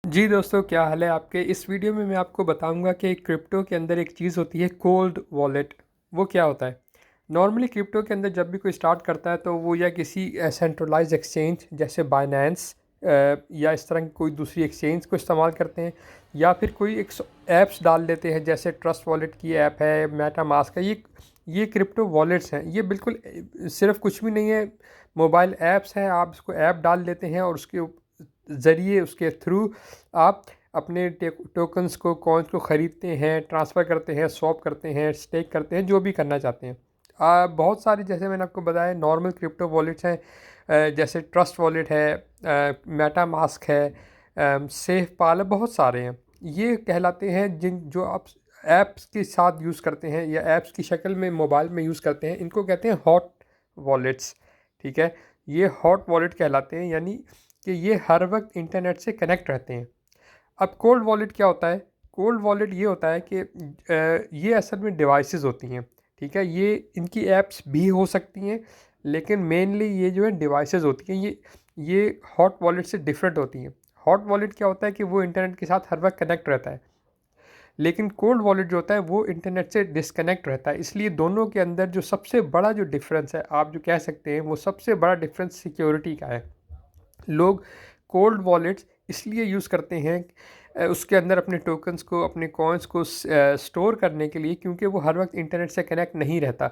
जी दोस्तों, क्या हाल है आपके। इस वीडियो में मैं आपको बताऊंगा कि क्रिप्टो के अंदर एक चीज़ होती है कोल्ड वॉलेट। वो क्या होता है। नॉर्मली क्रिप्टो के अंदर जब भी कोई स्टार्ट करता है तो वो या किसी सेंट्रलाइज एक्सचेंज जैसे बाइनेंस या इस तरह की कोई दूसरी एक्सचेंज को इस्तेमाल करते हैं, या फिर कोई एक ऐप्स डाल लेते हैं जैसे ट्रस्ट वॉलेट की ऐप है, मेटा मास्क है। ये क्रिप्टो वॉलेट्स हैं। ये बिल्कुल सिर्फ कुछ भी नहीं है, मोबाइल ऐप्स हैं। आप इसको ऐप डाल लेते हैं और उसके ज़रिए उसके थ्रू आप अपने टोकन्स को, कॉइन्स को ख़रीदते हैं, ट्रांसफ़र करते हैं, स्वैप करते हैं, स्टेक करते हैं, जो भी करना चाहते हैं। बहुत सारे, जैसे मैंने आपको बताया, नॉर्मल क्रिप्टो वॉलेट्स हैं। जैसे ट्रस्ट वॉलेट है, मेटा मास्क है, सेफ पाल है, बहुत सारे हैं। ये कहलाते हैं जो आप ऐप्स के साथ यूज़ करते हैं या ऐप्स की शक्ल में मोबाइल में यूज़ करते हैं, इनको कहते हैं हॉट वॉलेट्स। ठीक है, ये हॉट वॉलेट कहलाते हैं, यानी कि ये हर वक्त इंटरनेट से कनेक्ट रहते हैं। अब कोल्ड वॉलेट क्या होता है। कोल्ड वॉलेट ये होता है कि ये असल में डिवाइसेस होती हैं। ठीक है, ये इनकी ऐप्स भी हो सकती हैं, लेकिन मेनली ये जो है डिवाइसेस होती हैं। ये हॉट वॉलेट से डिफरेंट होती हैं। हॉट वॉलेट क्या होता है कि वो इंटरनेट के साथ हर वक्त कनेक्ट रहता है, लेकिन कोल्ड वॉलेट जो होता है वो इंटरनेट से डिस्कनेक्ट रहता है। इसलिए दोनों के अंदर जो सबसे बड़ा जो डिफरेंस है, आप जो कह सकते हैं, वो सबसे बड़ा डिफरेंस सिक्योरिटी का है। लोग कोल्ड वॉलेट्स इसलिए यूज़ करते हैं उसके अंदर अपने टोकन्स को, अपने कॉइन्स को स्टोर करने के लिए, क्योंकि वो हर वक्त इंटरनेट से कनेक्ट नहीं रहता।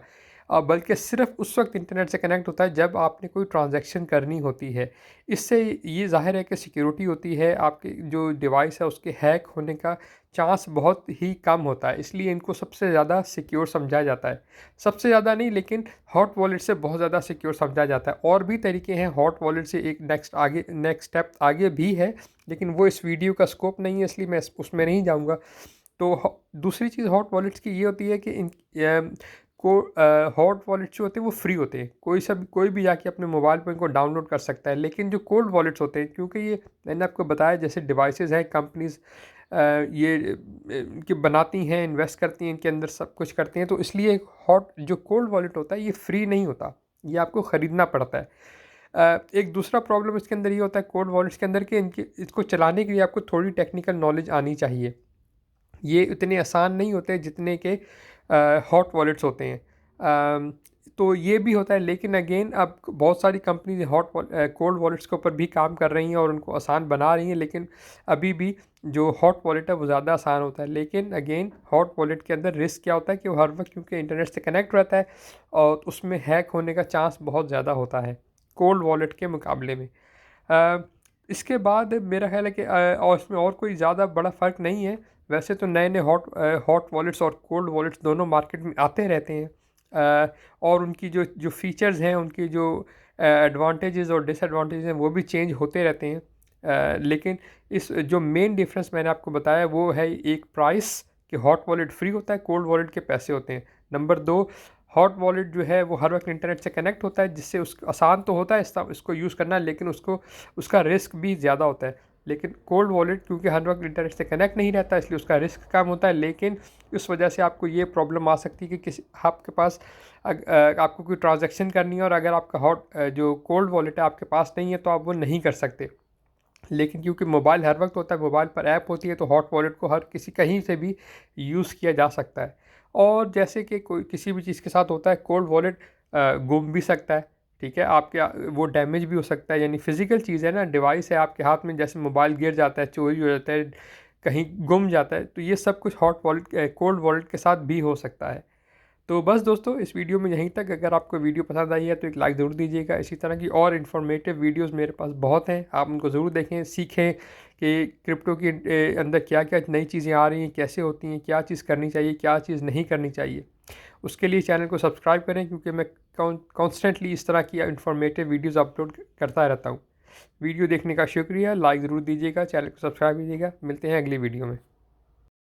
बल्कि सिर्फ उस वक्त इंटरनेट से कनेक्ट होता है जब आपने कोई ट्रांजैक्शन करनी होती है। इससे ये ज़ाहिर है कि सिक्योरिटी होती है, आपके जो डिवाइस है उसके हैक होने का चांस बहुत ही कम होता है। इसलिए इनको सबसे ज़्यादा सिक्योर समझा जाता है। सबसे ज़्यादा नहीं, लेकिन हॉट वॉलेट से बहुत ज़्यादा सिक्योर समझा जाता है। और भी तरीके हैं हॉट वॉलेट से, एक नेक्स्ट स्टेप आगे भी है, लेकिन वो इस वीडियो का स्कोप नहीं है, इसलिए मैं उसमें नहीं जाऊँगा। तो दूसरी चीज़ हॉट वॉलेट्स की ये होती है कि इन को हॉट वॉलेट्स जो होते हैं वो फ्री होते हैं। कोई भी जाके अपने मोबाइल पर इनको डाउनलोड कर सकता है। लेकिन जो कोल्ड वॉलेट्स होते हैं, क्योंकि ये मैंने आपको बताया जैसे डिवाइसेस हैं, कंपनीज ये इनकी बनाती हैं, इन्वेस्ट करती हैं, इनके अंदर सब कुछ करती हैं, तो इसलिए हॉट जो कोल्ड वॉलेट होता है ये फ्री नहीं होता, ये आपको ख़रीदना पड़ता है। एक दूसरा प्रॉब्लम इसके अंदर ये होता है कोल्ड वॉलेट्स के अंदर कि इनकी इसको चलाने के लिए आपको थोड़ी टेक्निकल नॉलेज आनी चाहिए। ये इतने आसान नहीं होते जितने के हॉट वॉलेट्स होते हैं। तो ये भी होता है, लेकिन अगेन अब बहुत सारी कंपनीज कोल्ड वॉलेट्स के ऊपर भी काम कर रही हैं और उनको आसान बना रही हैं। लेकिन अभी भी जो हॉट वॉलेट है वो ज़्यादा आसान होता है। लेकिन अगेन हॉट वॉलेट के अंदर रिस्क क्या होता है कि वो हर वक्त, क्योंकि इंटरनेट से कनेक्ट रहता है, और उसमें हैक होने का चांस बहुत ज़्यादा होता है कोल्ड वॉलेट के मुकाबले में। अ, इसके बाद मेरा ख्याल है कि और इसमें और कोई ज़्यादा बड़ा फ़र्क नहीं है। वैसे तो नए नए हॉट वॉलेट्स और कोल्ड वॉलेट्स दोनों मार्केट में आते रहते हैं। और उनकी जो जो फ़ीचर्स हैं, उनकी जो एडवांटेजेस और डिसएडवांटेजेस हैं, वो भी चेंज होते रहते हैं। लेकिन इस जो मेन डिफरेंस मैंने आपको बताया वो है, एक प्राइस, कि हॉट वॉलेट फ्री होता है, कोल्ड वॉलेट के पैसे होते हैं। नंबर दो, हॉट वॉलेट जो है वो हर वक्त इंटरनेट से कनेक्ट होता है, जिससे उस आसान तो होता है इसको यूज़ करना, लेकिन उसका रिस्क भी ज़्यादा होता है। लेकिन कोल्ड वॉलेट क्योंकि हर वक्त इंटरनेट से कनेक्ट नहीं रहता, इसलिए उसका रिस्क कम होता है। लेकिन इस वजह से आपको ये प्रॉब्लम आ सकती है कि किसी आपके पास आपको कोई ट्रांजैक्शन करनी है, और अगर आपका जो कोल्ड वॉलेट है आपके पास नहीं है तो आप वो नहीं कर सकते। लेकिन क्योंकि मोबाइल हर वक्त होता है, मोबाइल पर ऐप होती है, तो हॉट वॉलेट को हर किसी कहीं से भी यूज़ किया जा सकता है। और जैसे कि कोई किसी भी चीज़ के साथ होता है, कोल्ड वॉलेट गुम भी सकता है। ठीक है, आपके वो डैमेज भी हो सकता है, यानी फिज़िकल चीज़ है ना, डिवाइस है आपके हाथ में, जैसे मोबाइल गिर जाता है, चोरी हो जाता है, कहीं गुम जाता है, तो ये सब कुछ कोल्ड वॉलेट के साथ भी हो सकता है। तो बस दोस्तों, इस वीडियो में यहीं तक। अगर आपको वीडियो पसंद आई है तो एक लाइक ज़रूर दीजिएगा। इसी तरह की और इन्फॉर्मेटिव वीडियोस मेरे पास बहुत हैं, आप उनको ज़रूर देखें, सीखें कि क्रिप्टो की अंदर क्या क्या नई चीज़ें आ रही हैं, कैसे होती हैं, क्या चीज़ करनी चाहिए, क्या चीज़ नहीं करनी चाहिए। उसके लिए चैनल को सब्सक्राइब करें, क्योंकि मैं कॉन्स्टेंटली इस तरह की इन्फॉर्मेटिव वीडियोज़ अपलोड करता रहता हूँ। वीडियो देखने का शुक्रिया, लाइक ज़रूर दीजिएगा, चैनल को सब्सक्राइब कीजिएगा। मिलते हैं अगली वीडियो में।